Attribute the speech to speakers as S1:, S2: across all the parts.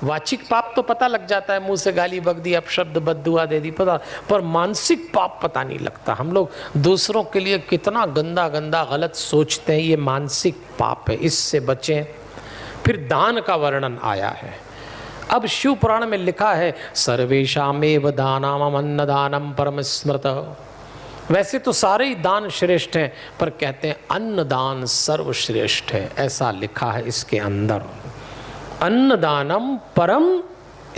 S1: वाचिक पाप तो पता लग जाता है, मुंह से गाली बक दी, अपशब्द बद्दुआ दे दी, पता, पर मानसिक पाप पता नहीं लगता। हम लोग दूसरों के लिए कितना गंदा गंदा गलत सोचते हैं, ये मानसिक पाप है, इससे बचें। फिर दान का वर्णन आया है। अब शिव पुराण में लिखा है सर्वेषामेव दानाम अन्नदानम परम स्मृत। वैसे तो सारे ही दान श्रेष्ठ हैं, पर कहते हैं अन्नदान सर्वश्रेष्ठ है, ऐसा लिखा है इसके अंदर। अन्नदानम परम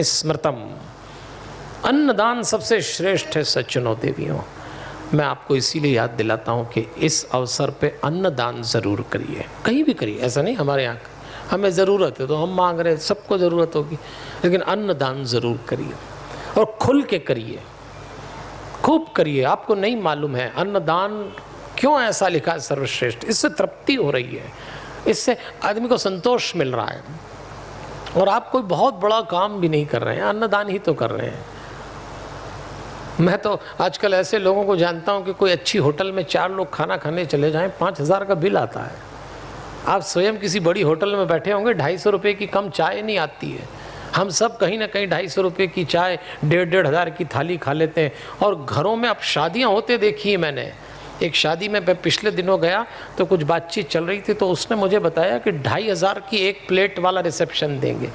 S1: स्मृतम, अन्नदान सबसे श्रेष्ठ है सज्जनों देवियों। मैं आपको इसीलिए याद दिलाता हूँ कि इस अवसर पे अन्नदान ज़रूर करिए, कहीं भी करिए। ऐसा नहीं हमारे यहाँ हमें ज़रूरत है तो हम मांग रहे हैं, सबको ज़रूरत होगी, लेकिन अन्नदान ज़रूर करिए और खुल के करिए, खूब करिए। आपको नहीं मालूम है अन्नदान क्यों ऐसा लिखा है सर्वश्रेष्ठ, इससे तृप्ति हो रही है, इससे आदमी को संतोष मिल रहा है, और आप कोई बहुत बड़ा काम भी नहीं कर रहे हैं, अन्नदान ही तो कर रहे हैं। मैं तो आजकल ऐसे लोगों को जानता हूं कि कोई अच्छी होटल में 4 लोग खाना खाने चले जाएं, 5,000 का बिल आता है। आप स्वयं किसी बड़ी होटल में बैठे होंगे, 250 रुपये की कम चाय नहीं आती है। हम सब कहीं ना कहीं 250 रुपये की चाय 1,500 हज़ार की थाली खा लेते हैं। और घरों में अब शादियाँ होते देखी है मैंने। एक शादी में मैं पिछले दिनों गया तो कुछ बातचीत चल रही थी, तो उसने मुझे बताया कि 2,500 की एक प्लेट वाला रिसेप्शन देंगे।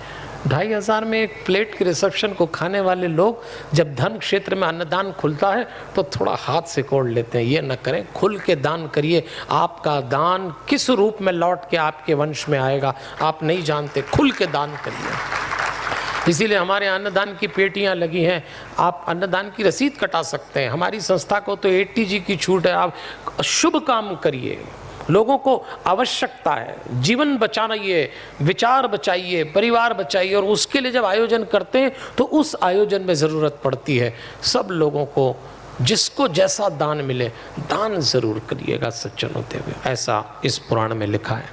S1: 2,500 में एक प्लेट के रिसेप्शन को खाने वाले लोग जब धन क्षेत्र में अन्नदान खुलता है तो थोड़ा हाथ से कोड़ लेते हैं। ये न करें, खुल के दान करिए। आपका दान किस रूप में लौट के आपके वंश में आएगा आप नहीं जानते, खुल के दान करिए। इसीलिए हमारे अन्नदान की पेटियां लगी हैं, आप अन्नदान की रसीद कटा सकते हैं। हमारी संस्था को तो 80G की छूट है। आप शुभ काम करिए, लोगों को आवश्यकता है, जीवन बचाइए, विचार बचाइए, परिवार बचाइए। और उसके लिए जब आयोजन करते हैं तो उस आयोजन में ज़रूरत पड़ती है सब लोगों को, जिसको जैसा दान मिले दान ज़रूर करिएगा सज्जनों देवी, ऐसा इस पुराण में लिखा है।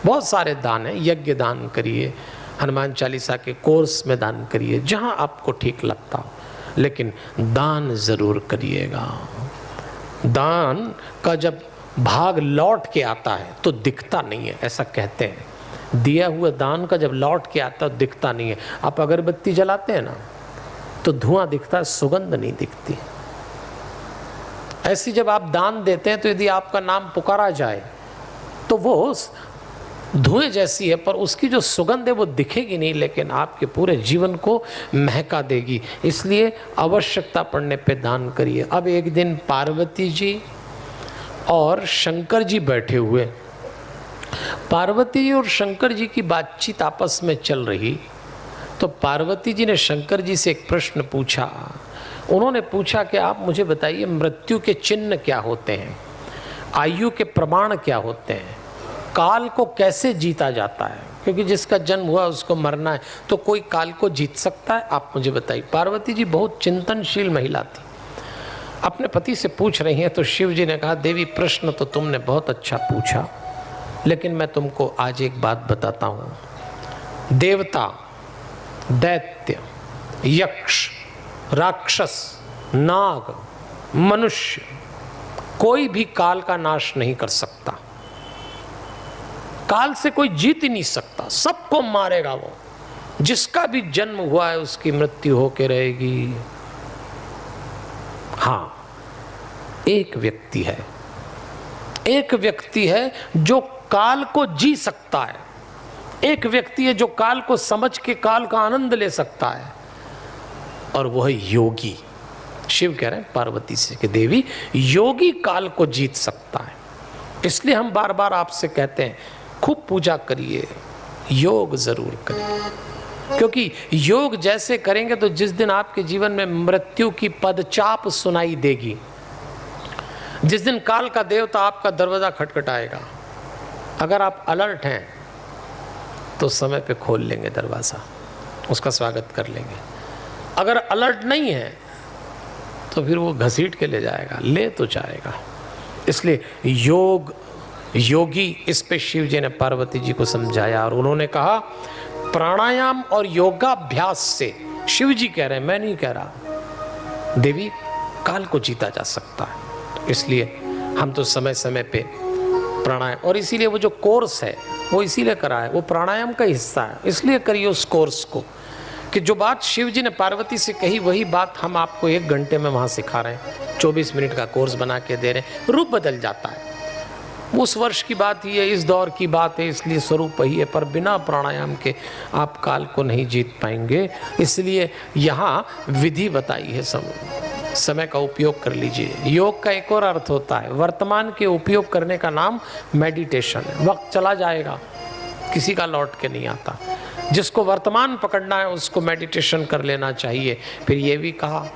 S1: बहुत सारे दान हैं, यज्ञ दान करिए, हनुमान चालीसा के कोर्स में दान करिए, जहाँ आपको ठीक लगता हो, लेकिन दान ज़रूर करिएगा। दान का जब भाग लौट के आता है तो दिखता नहीं है, ऐसा कहते हैं। दिया हुआ दान का जब लौट के आता है दिखता नहीं है। आप अगरबत्ती जलाते हैं ना तो धुआं दिखता है, सुगंध नहीं दिखती। ऐसी जब आप दान देते हैं तो यदि आपका नाम पुकारा जाए तो वो धुएं जैसी है, पर उसकी जो सुगंध है वो दिखेगी नहीं, लेकिन आपके पूरे जीवन को महका देगी। इसलिए आवश्यकता पड़ने पे दान करिए। अब एक दिन पार्वती जी और शंकर जी बैठे हुए, पार्वती जी और शंकर जी की बातचीत आपस में चल रही, तो पार्वती जी ने शंकर जी से एक प्रश्न पूछा। उन्होंने पूछा कि आप मुझे बताइए मृत्यु के चिन्ह क्या होते हैं, आयु के प्रमाण क्या होते हैं, काल को कैसे जीता जाता है, क्योंकि जिसका जन्म हुआ उसको मरना है, तो कोई काल को जीत सकता है, आप मुझे बताइए। पार्वती जी बहुत चिंतनशील महिला थी, अपने पति से पूछ रही हैं। तो शिव जी ने कहा देवी प्रश्न तो तुमने बहुत अच्छा पूछा, लेकिन मैं तुमको आज एक बात बताता हूँ। देवता, दैत्य, यक्ष, राक्षस, नाग, मनुष्य, कोई भी काल का नाश नहीं कर सकता। काल से कोई जीत ही नहीं सकता, सबको मारेगा वो। जिसका भी जन्म हुआ है उसकी मृत्यु होके रहेगी। हाँ, एक व्यक्ति है, एक व्यक्ति है जो काल को जी सकता है, एक व्यक्ति है जो काल को समझ के काल का आनंद ले सकता है, और वह है योगी। शिव कह रहे हैं पार्वती से कि देवी योगी काल को जीत सकता है। इसलिए हम बार बार आपसे कहते हैं खूब पूजा करिए, योग जरूर करिए, क्योंकि योग जैसे करेंगे तो जिस दिन आपके जीवन में मृत्यु की पदचाप सुनाई देगी, जिस दिन काल का देवता आपका दरवाजा खटखटाएगा, अगर आप अलर्ट हैं तो समय पे खोल लेंगे दरवाज़ा, उसका स्वागत कर लेंगे। अगर अलर्ट नहीं है तो फिर वो घसीट के ले जाएगा, ले तो जाएगा। इसलिए योग, योगी, इस पे शिव जी ने पार्वती जी को समझाया और उन्होंने कहा प्राणायाम और योगाभ्यास से, शिव जी कह रहे हैं मैं नहीं कह रहा, देवी काल को जीता जा सकता है। इसलिए हम तो समय समय पे प्राणायाम, और इसीलिए वो जो कोर्स है वो इसीलिए करा है, वो प्राणायाम का हिस्सा है, इसलिए करिए उस कोर्स को। कि जो बात शिव जी ने पार्वती से कही वही बात हम आपको 1 घंटे में वहाँ सिखा रहे हैं, 24 मिनट का कोर्स बना के दे रहे हैं। रूप बदल जाता है, उस वर्ष की बात ही है, इस दौर की बात है, इसलिए स्वरूप ही है, पर बिना प्राणायाम के आप काल को नहीं जीत पाएंगे। इसलिए यहाँ विधि बताई है, समय का उपयोग कर लीजिए। योग का एक और अर्थ होता है, वर्तमान के उपयोग करने का नाम मेडिटेशन है। वक्त चला जाएगा, किसी का लौट के नहीं आता, जिसको वर्तमान पकड़ना है उसको मेडिटेशन कर लेना चाहिए। फिर ये भी कहा,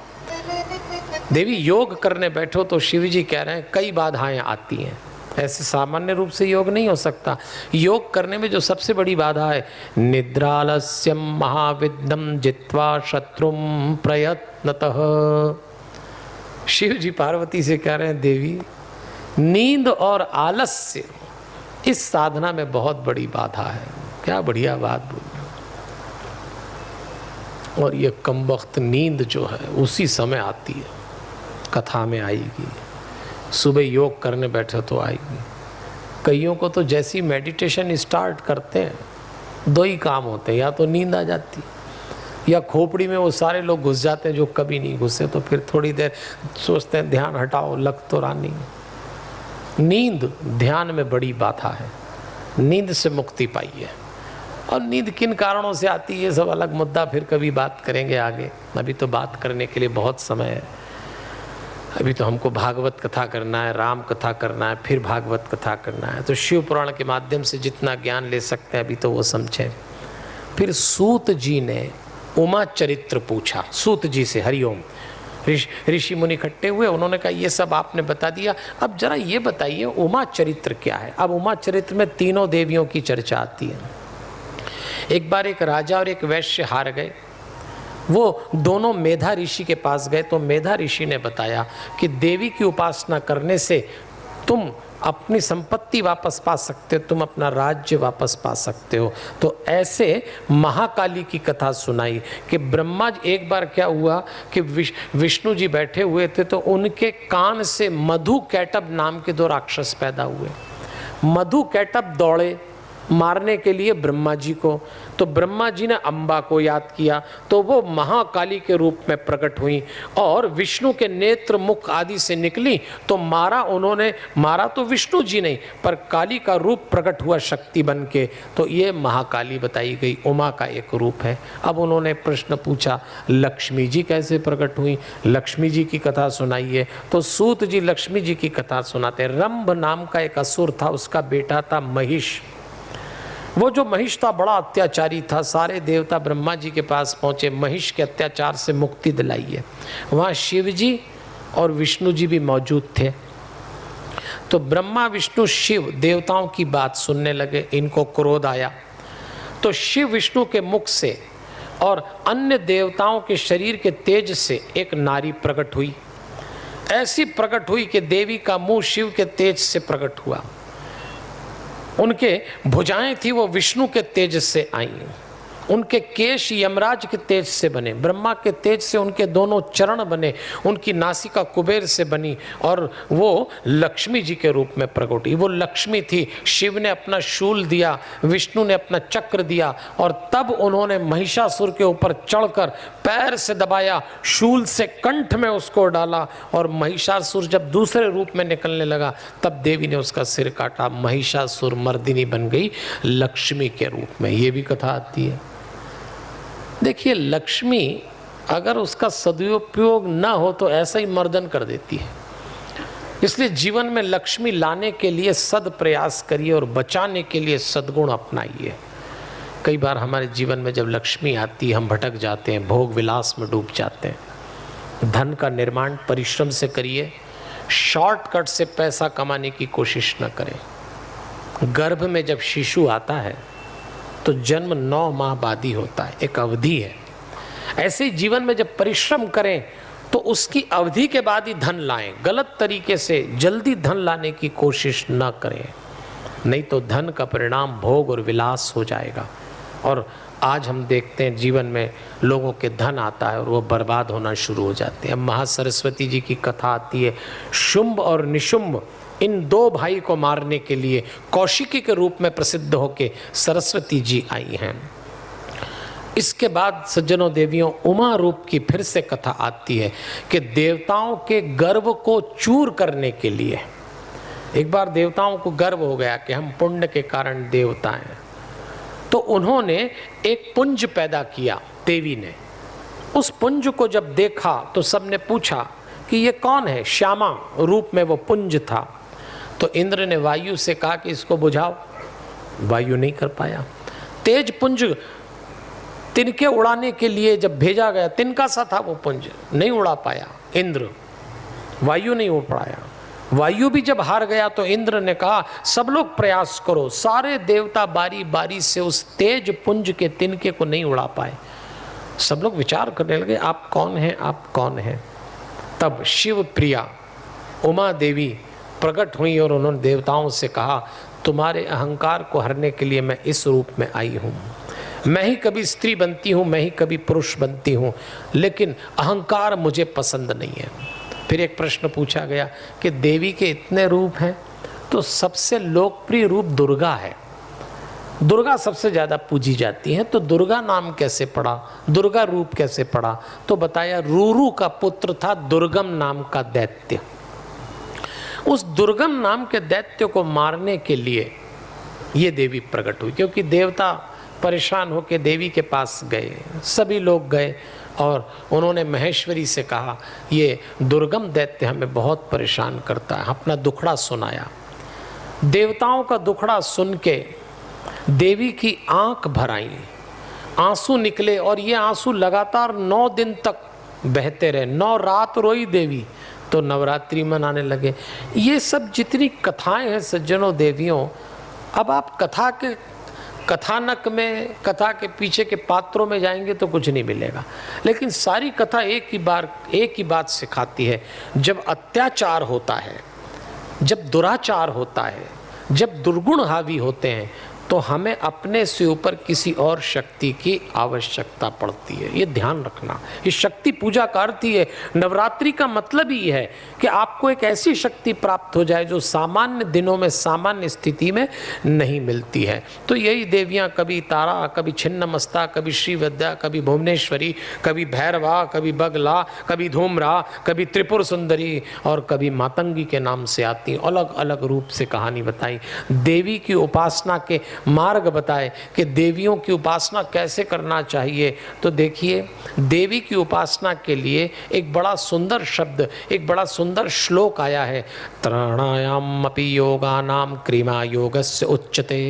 S1: देवी योग करने बैठो तो शिव जी कह रहे हैं कई बाधाएं आती हैं, ऐसे सामान्य रूप से योग नहीं हो सकता। योग करने में जो सबसे बड़ी बाधा है, निद्रालस्यम महाविद्यम जित्वा शत्रुम प्रयत्नतः। शिव जी पार्वती से कह रहे हैं, देवी नींद और आलस्य इस साधना में बहुत बड़ी बाधा है। क्या बढ़िया बात बोली। और ये कमबख्त नींद जो है उसी समय आती है, कथा में आएगी, सुबह योग करने बैठे तो आएगी। कईयों को तो जैसी मेडिटेशन स्टार्ट करते हैं 2 ही काम होते हैं, या तो नींद आ जाती या खोपड़ी में वो सारे लोग घुस जाते हैं जो कभी नहीं घुसे, तो फिर थोड़ी देर सोचते हैं ध्यान हटाओ, लग तो रहा नहीं। नींद ध्यान में बड़ी बाधा है, नींद से मुक्ति पाइए। और नींद किन कारणों से आती है ये सब अलग मुद्दा, फिर कभी बात करेंगे आगे। अभी तो बात करने के लिए बहुत समय है। अभी तो हमको भागवत कथा करना है, राम कथा करना है, फिर भागवत कथा करना है। तो शिव पुराण के माध्यम से जितना ज्ञान ले सकते हैं अभी तो वो समझें। फिर सूत जी ने उमा चरित्र पूछा, सूत जी से, हरिओम। ऋषि मुनि इकट्ठे हुए, उन्होंने कहा ये सब आपने बता दिया, अब जरा ये बताइए उमा चरित्र क्या है। अब उमा चरित्र में 3 देवियों की चर्चा आती है। एक बार एक राजा और एक वैश्य हार गए, वो दोनों मेधा ऋषि के पास गए, तो मेधा ऋषि ने बताया कि देवी की उपासना करने से तुम अपनी संपत्ति वापस पा सकते हो, तुम अपना राज्य वापस पा सकते हो। तो ऐसे महाकाली की कथा सुनाई कि ब्रह्मा जी, एक बार क्या हुआ कि विष्णु जी बैठे हुए थे तो उनके कान से मधु कैटब नाम के 2 राक्षस पैदा हुए। मधु कैटब दौड़े मारने के लिए ब्रह्मा जी को, तो ब्रह्मा जी ने अम्बा को याद किया, तो वो महाकाली के रूप में प्रकट हुई और विष्णु के नेत्र मुख आदि से निकली, तो मारा उन्होंने, मारा तो विष्णु जी नहीं पर काली का रूप प्रकट हुआ शक्ति बन के, तो ये महाकाली बताई गई, उमा का एक रूप है। अब उन्होंने प्रश्न पूछा लक्ष्मी जी कैसे प्रकट हुई, लक्ष्मी जी की कथा सुनाइए। तो सूत जी लक्ष्मी जी की कथा सुनाते। रंभ नाम का एक असुर था, उसका बेटा था महिष। वो जो महिष था बड़ा अत्याचारी था, सारे देवता ब्रह्मा जी के पास पहुँचे, महिष के अत्याचार से मुक्ति दिलाइए। वहाँ शिव जी और विष्णु जी भी मौजूद थे। तो ब्रह्मा विष्णु शिव देवताओं की बात सुनने लगे, इनको क्रोध आया, तो शिव विष्णु के मुख से और अन्य देवताओं के शरीर के तेज से एक नारी प्रकट हुई। ऐसी प्रकट हुई कि देवी का मुंह शिव के तेज से प्रकट हुआ, उनके भुजाएं थी वो विष्णु के तेज से आई, उनके केश यमराज के तेज से बने, ब्रह्मा के तेज से उनके दोनों चरण बने, उनकी नासिका कुबेर से बनी और वो लक्ष्मी जी के रूप में प्रकट हुई। वो लक्ष्मी थी। शिव ने अपना शूल दिया, विष्णु ने अपना चक्र दिया और तब उन्होंने महिषासुर के ऊपर चढ़कर पैर से दबाया, शूल से कंठ में उसको डाला और महिषासुर जब दूसरे रूप में निकलने लगा तब देवी ने उसका सिर काटा। महिषासुर मर्दिनी बन गई लक्ष्मी के रूप में। ये भी कथा आती है। देखिए लक्ष्मी अगर उसका सदुपयोग ना हो तो ऐसा ही मर्दन कर देती है। इसलिए जीवन में लक्ष्मी लाने के लिए सद प्रयास करिए और बचाने के लिए सद्गुण अपनाइए। कई बार हमारे जीवन में जब लक्ष्मी आती है हम भटक जाते हैं, भोग विलास में डूब जाते हैं। धन का निर्माण परिश्रम से करिए, शॉर्टकट से पैसा कमाने की कोशिश न करें। गर्भ में जब शिशु आता है तो जन्म 9 माह बाद ही होता है, एक अवधि है। ऐसे जीवन में जब परिश्रम करें तो उसकी अवधि के बाद ही धन लाएं। गलत तरीके से जल्दी धन लाने की कोशिश न करें, नहीं तो धन का परिणाम भोग और विलास हो जाएगा। और आज हम देखते हैं जीवन में लोगों के धन आता है और वो बर्बाद होना शुरू हो जाते हैं। महासरस्वती जी की कथा आती है। शुंभ और निशुंभ इन 2 भाई को मारने के लिए कौशिकी के रूप में प्रसिद्ध होके सरस्वती जी आई हैं। इसके बाद सज्जनों देवियों उमा रूप की फिर से कथा आती है कि देवताओं के गर्व को चूर करने के लिए एक बार देवताओं को गर्व हो गया कि हम पुण्य के कारण देवता हैं, तो उन्होंने एक पुंज पैदा किया देवी ने। उस पुंज को जब देखा तो सबने पूछा कि ये कौन है, श्यामा रूप में वो पुंज था। तो इंद्र ने वायु से कहा कि इसको बुझाओ, वायु नहीं कर पाया। तेज पुंज तिनके उड़ाने के लिए जब भेजा गया, तिनका सा था वो पुंज, नहीं उड़ा पाया इंद्र, वायु नहीं उड़ पाया। वायु भी जब हार गया तो इंद्र ने कहा सब लोग प्रयास करो। सारे देवता बारी बारी से उस तेज पुंज के तिनके को नहीं उड़ा पाए। सब लोग विचार करने लगे आप कौन हैं, आप कौन हैं। तब शिव प्रिया उमा देवी प्रकट हुई और उन्होंने देवताओं से कहा तुम्हारे अहंकार को हरने के लिए मैं इस रूप में आई हूँ। मैं ही कभी स्त्री बनती हूँ, मैं ही कभी पुरुष बनती हूँ, लेकिन अहंकार मुझे पसंद नहीं है। फिर एक प्रश्न पूछा गया कि देवी के इतने रूप हैं, तो सबसे लोकप्रिय रूप दुर्गा है, दुर्गा सबसे ज़्यादा पूजी जाती है, तो दुर्गा नाम कैसे पड़ा, दुर्गा रूप कैसे पड़ा। तो बताया रूरू का पुत्र था दुर्गम नाम का दैत्य। उस दुर्गम नाम के दैत्य को मारने के लिए ये देवी प्रकट हुई, क्योंकि देवता परेशान होकर देवी के पास गए, सभी लोग गए और उन्होंने महेश्वरी से कहा ये दुर्गम दैत्य हमें बहुत परेशान करता है, अपना दुखड़ा सुनाया। देवताओं का दुखड़ा सुन के देवी की आंख भर आई, आंसू निकले और ये आंसू लगातार 9 दिन तक बहते रहे। 9 रात रोई देवी, तो नवरात्रि मनाने लगे। ये सब जितनी कथाएं हैं सज्जनों देवियों, अब आप कथा के कथानक में, कथा के पीछे के पात्रों में जाएंगे तो कुछ नहीं मिलेगा, लेकिन सारी कथा एक ही बात सिखाती है। जब अत्याचार होता है, जब दुराचार होता है, जब दुर्गुण हावी होते हैं, तो हमें अपने से ऊपर किसी और शक्ति की आवश्यकता पड़ती है। ये ध्यान रखना। ये शक्ति पूजा का अर्थ ही है। नवरात्रि का मतलब ही है कि आपको एक ऐसी शक्ति प्राप्त हो जाए जो सामान्य दिनों में, सामान्य स्थिति में नहीं मिलती है। तो यही देवियाँ, कभी तारा, कभी छिन्नमस्ता, कभी श्रीविद्या, कभी भुवनेश्वरी, कभी भैरवा, कभी बगला, कभी धूमरा, कभी त्रिपुर सुंदरी और कभी मातंगी के नाम से आती। अलग अलग रूप से कहानी बताई, देवी की उपासना के मार्ग बताए कि देवियों की उपासना कैसे करना चाहिए। तो देखिए, देवी की उपासना के लिए एक बड़ा सुंदर शब्द, एक बड़ा सुंदर श्लोक आया है, त्रणायाम अपि योगानाम क्रिया योगस्य उच्यते।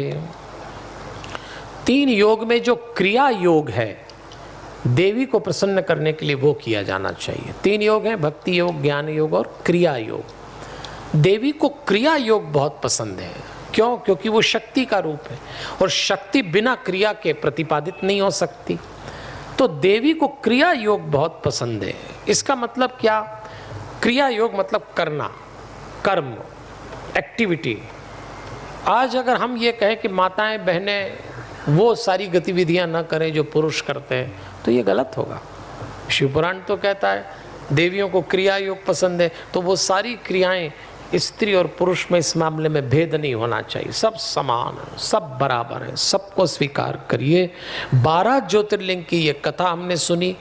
S1: 3 योग में जो क्रिया योग है देवी को प्रसन्न करने के लिए वो किया जाना चाहिए। 3 योग हैं, भक्ति योग, ज्ञान योग और क्रिया योग। देवी को क्रिया योग बहुत पसंद है। क्यों? क्योंकि वो शक्ति का रूप है और शक्ति बिना क्रिया के प्रतिपादित नहीं हो सकती। तो देवी को क्रिया योग बहुत पसंद है। इसका मतलब क्या? क्रिया योग मतलब करना, कर्म, एक्टिविटी। आज अगर हम ये कहें कि माताएं बहनें वो सारी गतिविधियां न करें जो पुरुष करते हैं, तो ये गलत होगा। शिवपुराण तो कहता है देवियों को क्रिया योग पसंद है, तो वो सारी क्रियाएं, स्त्री और पुरुष में इस मामले में भेद नहीं होना चाहिए। सब समान है, सब बराबर है, सबको स्वीकार करिए। 12 ज्योतिर्लिंग की ये कथा हमने सुनी।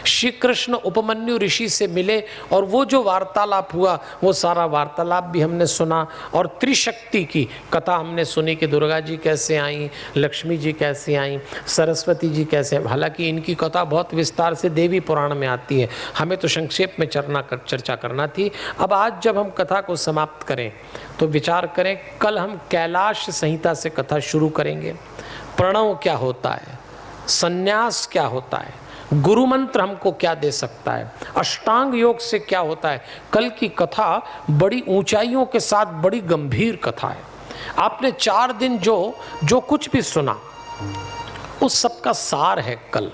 S1: श्री कृष्ण उपमन्यु ऋषि से मिले और वो जो वार्तालाप हुआ वो सारा वार्तालाप भी हमने सुना। और त्रिशक्ति की कथा हमने सुनी कि दुर्गा जी कैसे आई, लक्ष्मी जी कैसे आई, सरस्वती जी कैसे। हालांकि इनकी कथा बहुत विस्तार से देवी पुराण में आती है, हमें तो संक्षेप में चर्चा करना थी। अब आज जब हम कथा को समाप्त करें तो विचार करें, कल हम कैलाश संहिता से कथा शुरू करेंगे। प्रणव क्या होता है, संन्यास क्या होता है, गुरु मंत्र हमको क्या दे सकता है, अष्टांग योग से क्या होता है। कल की कथा बड़ी ऊंचाइयों के साथ बड़ी गंभीर कथा है। आपने 4 दिन जो कुछ भी सुना उस सब का सार है कल,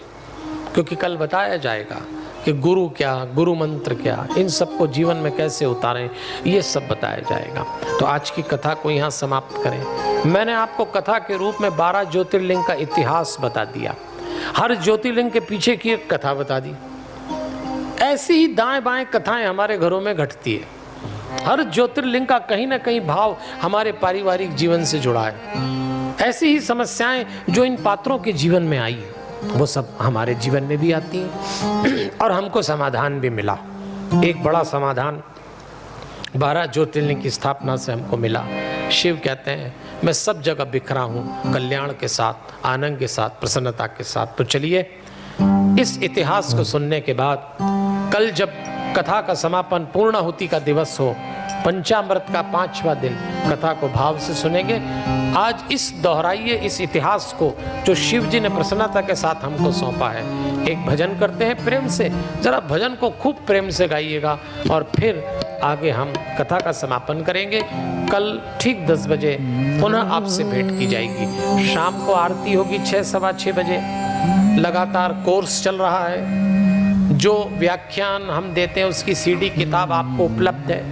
S1: क्योंकि कल बताया जाएगा कि गुरु क्या, गुरु मंत्र क्या, इन सबको जीवन में कैसे उतारें, ये सब बताया जाएगा। तो आज की कथा को यहाँ समाप्त करें। मैंने आपको कथा के रूप में 12 ज्योतिर्लिंग का इतिहास बता दिया, हर ज्योतिर्लिंग के पीछे की एक कथा बता दी। ऐसी ही दाएं बाएं कथाएं हमारे घरों में घटती है। हर ज्योतिर्लिंग का कहीं ना कहीं भाव हमारे पारिवारिक जीवन से जुड़ा है। ऐसी ही समस्याएं जो इन पात्रों के जीवन में आई, वो सब हमारे जीवन में भी आती हैं और हमको समाधान भी मिला। एक बड़ा समाधान 12 ज्योतिर्लिंग की स्थापना से हमको मिला। शिव कहते हैं मैं सब जगह बिखरा हूँ कल्याण के साथ, आनंद के साथ, प्रसन्नता के साथ। तो चलिए इस इतिहास को सुनने के बाद कल जब कथा का समापन पूर्णाहुति का दिवस हो, पंचामृत का 5वां दिन, कथा को भाव से सुनेंगे। आज इस दोहराइए इस इतिहास को जो शिव जी ने प्रसन्नता के साथ हमको सौंपा है। एक भजन करते हैं प्रेम से, जरा भजन को खूब प्रेम से गाइएगा और फिर आगे हम कथा का समापन करेंगे। कल ठीक 10 बजे पुनः आपसे भेंट की जाएगी। शाम को आरती होगी 6 सवा 6 बजे। लगातार कोर्स चल रहा है, जो व्याख्यान हम देते हैं उसकी CD किताब आपको उपलब्ध है।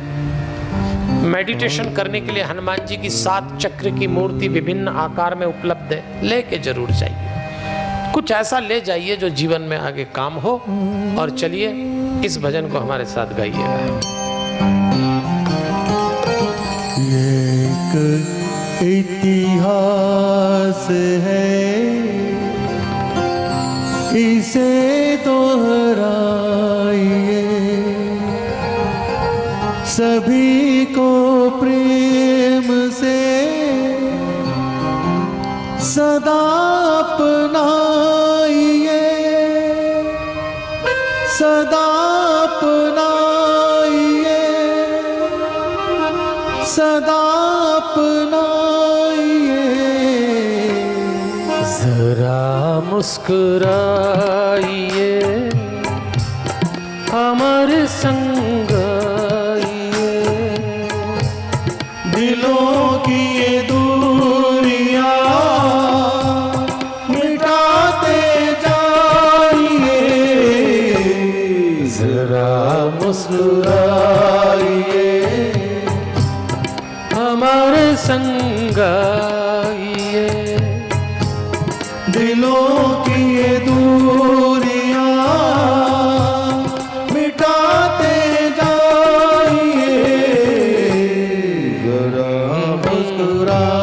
S1: मेडिटेशन करने के लिए हनुमान जी की 7 चक्र की मूर्ति विभिन्न आकार में उपलब्ध है, लेके जरूर जाइए। कुछ ऐसा ले जाइए जो जीवन में आगे काम हो। और चलिए इस भजन को हमारे साथ गाइएगा।
S2: एक इतिहास है, इसे दोहराइए, सभी को प्रेम से सदा अपनाइए, सदा अपनाइए, सदा अपनाइए।
S1: जरा मुस्कुराइए, अमर संग आइए,
S2: दिलों की ये दूरियां मिटाते जाइए,
S1: जरा
S2: मुस्कुराइए,
S1: हमारे संग आइए,
S2: दिलों की ये दूरियां मिटाते जाइए, जरा मुस्कुराइए।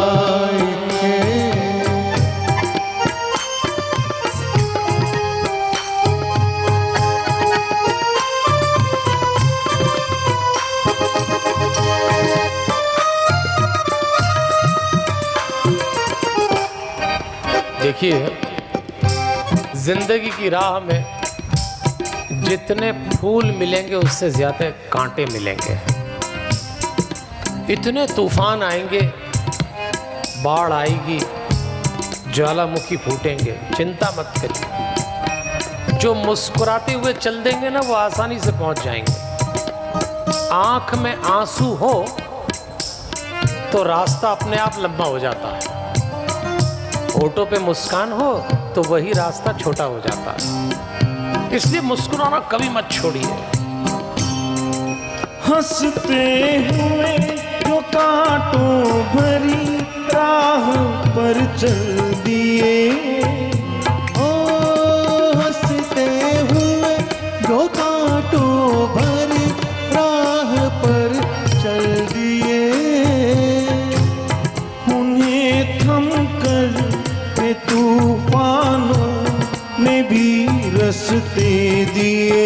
S1: देखिए जिंदगी की राह में जितने फूल मिलेंगे उससे ज्यादा कांटे मिलेंगे। इतने तूफान आएंगे, बाढ़ आएगी, ज्वालामुखी फूटेंगे, चिंता मत करिए। जो मुस्कुराते हुए चल देंगे ना वो आसानी से पहुंच जाएंगे। आंख में आंसू हो तो रास्ता अपने आप लंबा हो जाता है, होठों पे मुस्कान हो तो वही रास्ता छोटा हो जाता है। इसलिए मुस्कुराना कभी मत छोड़िए।
S2: हंसते हुए जो कांटों भरी राह पर चल दिए, ओ हंसते हुए जो कांटों भरी राह पर चल दिए, उन्हें थम कर तूफानों ने भी रस्ते दिए,